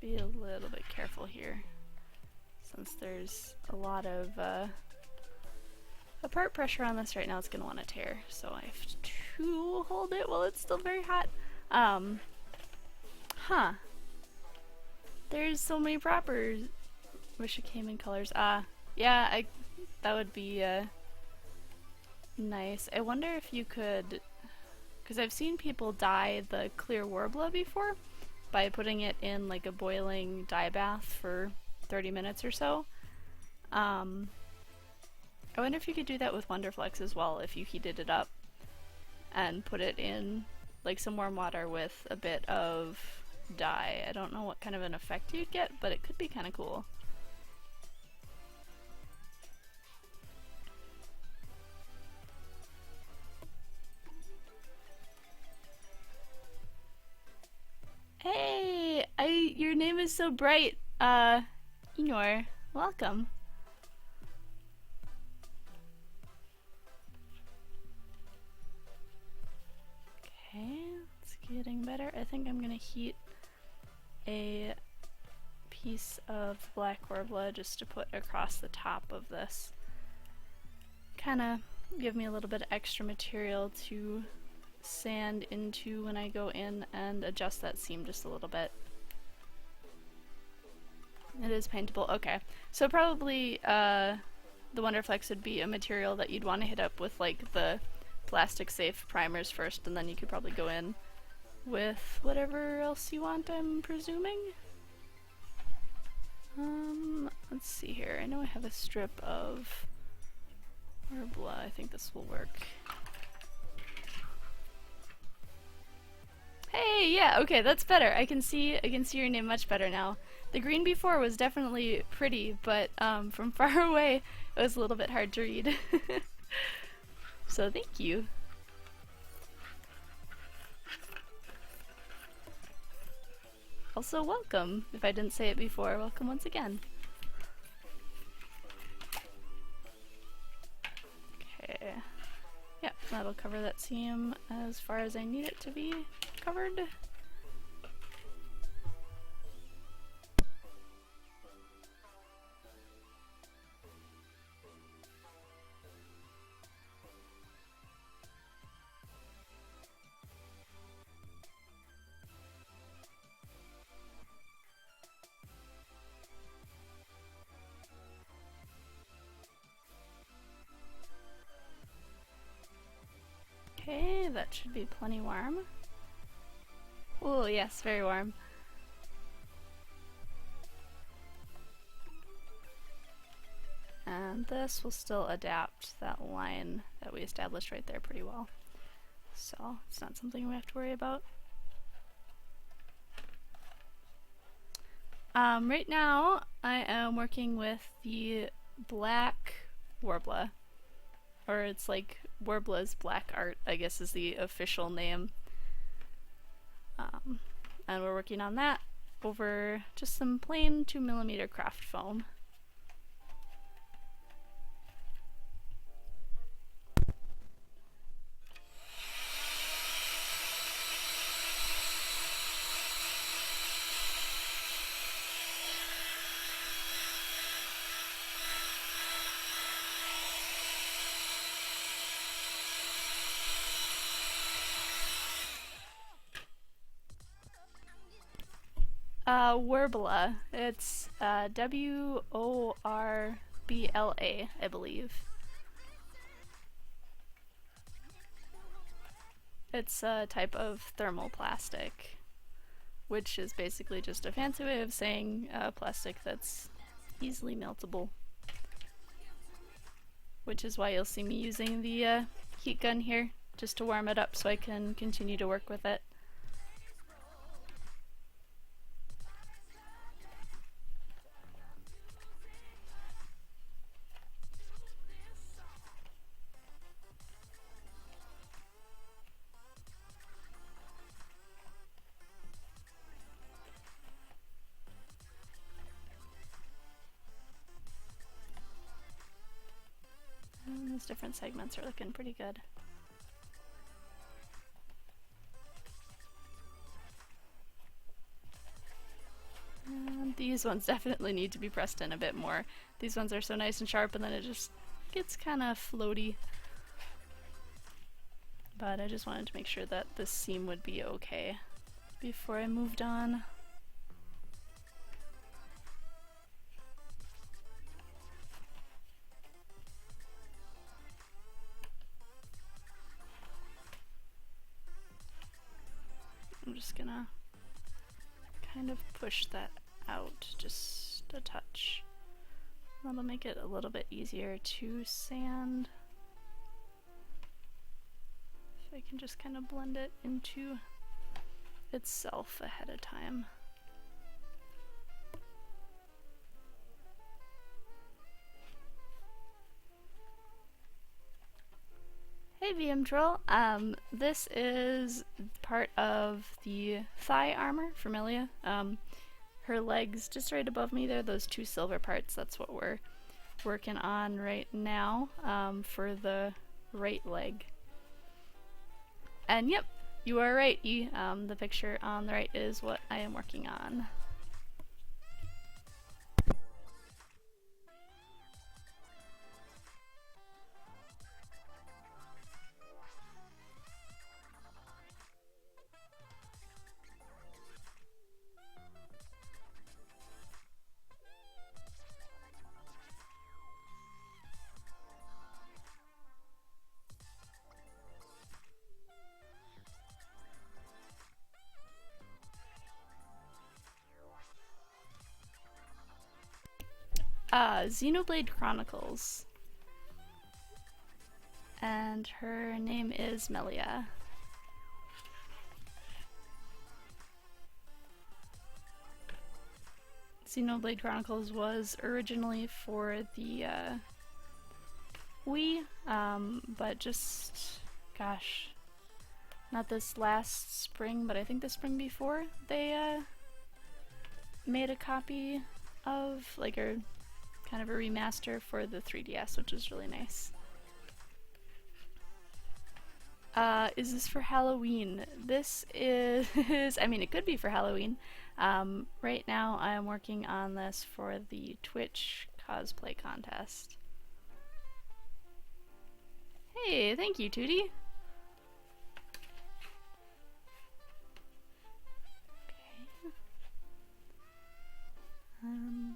be a little bit careful here, since there's a lot of part pressure on this right now. It's going to want to tear, so I have to hold it while it's still very hot. There's so many proppers. Wish it came in colors. Yeah, that would be nice. I wonder if you could, because I've seen people dye the clear warbler before by putting it in like a boiling dye bath for 30 minutes or so. I wonder if you could do that with Wonderflex as well, if you heated it up and put it in like some warm water with a bit of dye. I don't know what kind of an effect you'd get, but it could be kind of cool. Hey, your name is so bright. Enor, welcome. Okay, it's getting better. I think I'm gonna heat a piece of black warbler just to put across the top of this. Kinda give me a little bit of extra material to sand into when I go in and adjust that seam just a little bit. It is paintable. Okay, so probably the Wonderflex would be a material that you'd want to hit up with like the plastic safe primers first, and then you could probably go in with whatever else you want, I'm presuming. Let's see here. I know I have a strip of Warbler. I think this will work. Hey, yeah, okay, that's better. I can see your name much better now. The green before was definitely pretty, but from far away it was a little bit hard to read. So thank you. Also welcome, if I didn't say it before, welcome once again. Okay. Yep, that'll cover that seam as far as I need it to be covered. Okay, that should be plenty warm. Oh yes, very warm. And this will still adapt that line that we established right there pretty well. So it's not something we have to worry about. Right now I am working with the black Warbler. Or it's like Warbler's Black Art, I guess is the official name. And we're working on that over just some plain 2mm craft foam. Worbla. It's W-O-R-B-L-A, I believe. It's a type of thermoplastic, which is basically just a fancy way of saying plastic that's easily meltable. Which is why you'll see me using the heat gun here, just to warm it up so I can continue to work with it. Those different segments are looking pretty good. These ones definitely need to be pressed in a bit more. These ones are so nice and sharp and then it just gets kind of floaty. But I just wanted to make sure that this seam would be okay before I moved on. I'm just gonna kind of push that out just a touch. That'll make it a little bit easier to sand. If I can just kind of blend it into itself ahead of time. Hey VM Troll, this is part of the thigh armor for Melia. Her legs just right above me there, those two silver parts, that's what we're working on right now for the right leg. And yep, you are right, the picture on the right is what I am working on. Xenoblade Chronicles. And her name is Melia. Xenoblade Chronicles was originally for the Wii, but just, gosh, not this last spring, but I think the spring before, they made a copy of, like, a kind of a remaster for the 3DS, which is really nice. Is this for Halloween? This is, I mean, it could be for Halloween. Right now I'm working on this for the Twitch cosplay contest. Hey, thank you, Tootie. Okay.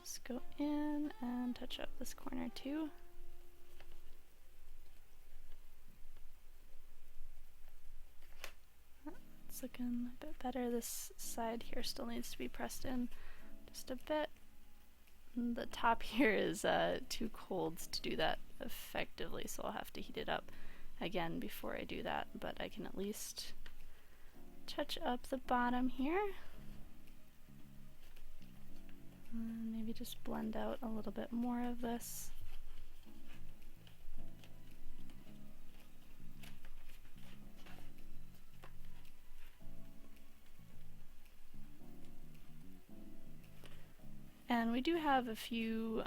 Just go in and touch up this corner too. It's looking a bit better. This side here still needs to be pressed in just a bit. And the top here is too cold to do that effectively, so I'll have to heat it up again before I do that, but I can at least touch up the bottom here. And maybe just blend out a little bit more of this. And we do have a few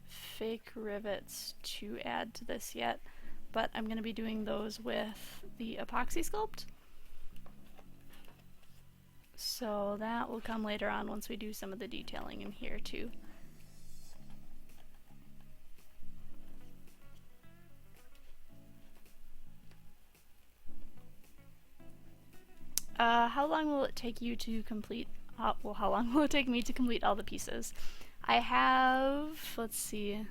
fake rivets to add to this yet, but I'm going to be doing those with the epoxy sculpt. So that will come later on once we do some of the detailing in here too. How long will it take you to complete? Well, how long will it take me to complete all the pieces? I have, let's see,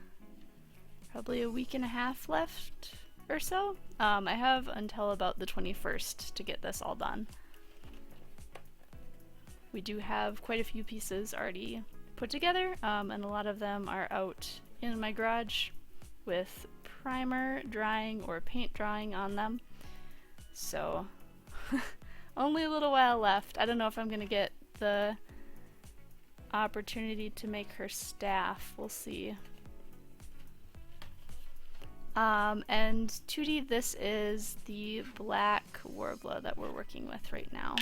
probably a week and a half left or so. I have until about the 21st to get this all done. We do have quite a few pieces already put together, and a lot of them are out in my garage with primer drying or paint drying on them. So, only a little while left. I don't know if I'm gonna get the opportunity to make her staff. We'll see. And 2D, this is the black Warbler that we're working with right now.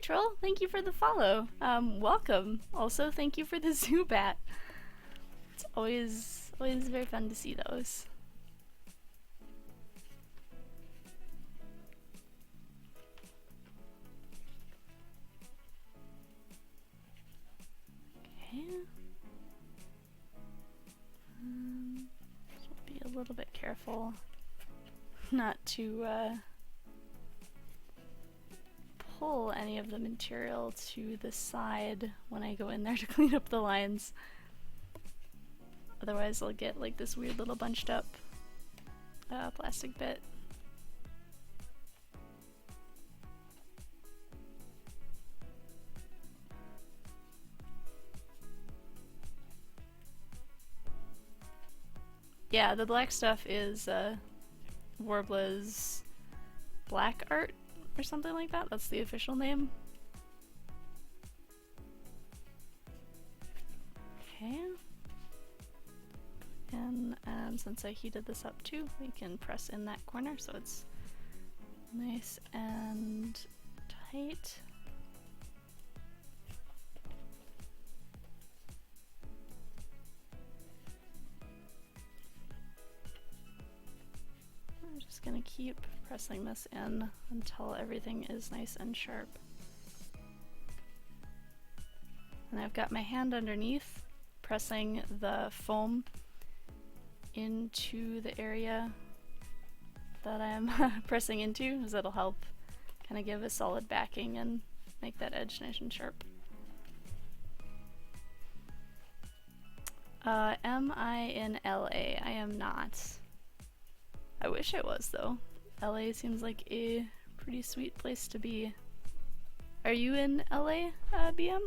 Troll, thank you for the follow. Welcome. Also, thank you for the Zubat. It's always very fun to see those. Okay. So be a little bit careful not to pull any of the material to the side when I go in there to clean up the lines. Otherwise I'll get like this weird little bunched up plastic bit. Yeah, the black stuff is Worbla's black art or something like that. That's the official name. Okay. And since I heated this up too, we can press in that corner so it's nice and tight. I'm just gonna keep pressing this in until everything is nice and sharp. And I've got my hand underneath, pressing the foam into the area that I'm pressing into, because that'll help kind of give a solid backing and make that edge nice and sharp. Am I in LA? I am not. I wish I was though. LA seems like a pretty sweet place to be. Are you in LA, BM?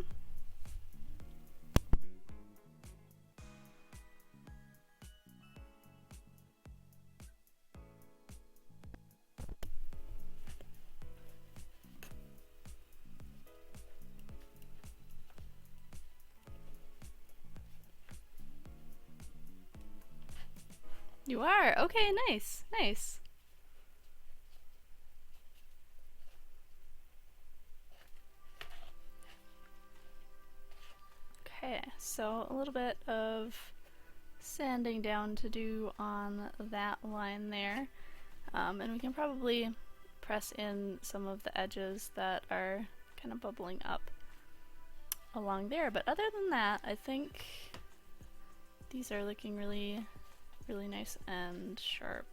You are? Okay, nice, nice. Okay, so a little bit of sanding down to do on that line there. And we can probably press in some of the edges that are kind of bubbling up along there. But other than that, I think these are looking really nice and sharp.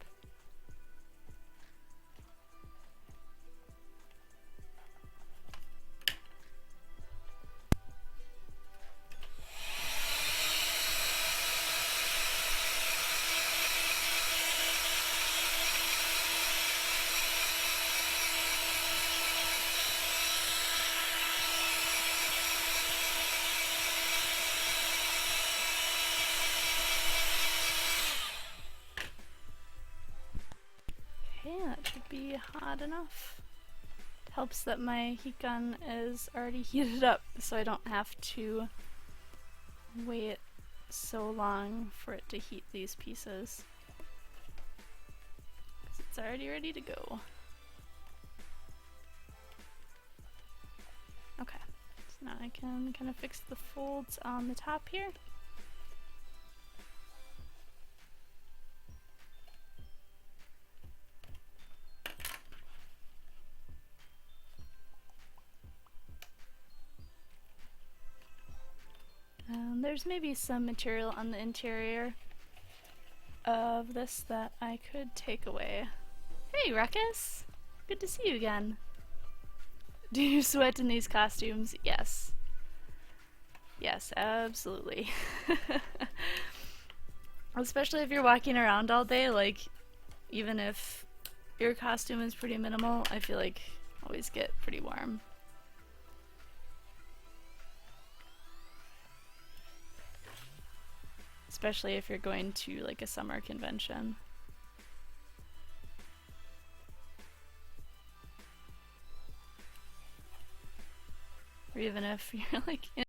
That should be hot enough. It helps that my heat gun is already heated up, so I don't have to wait so long for it to heat these pieces. 'Cause it's already ready to go. Okay, so now I can kind of fix the folds on the top here. There's maybe some material on the interior of this that I could take away. Hey Ruckus! Good to see you again. Do you sweat in these costumes? Yes. Yes, absolutely. Especially if you're walking around all day, like, even if your costume is pretty minimal, I feel like I always get pretty warm. Especially if you're going to like a summer convention. Or even if you're like in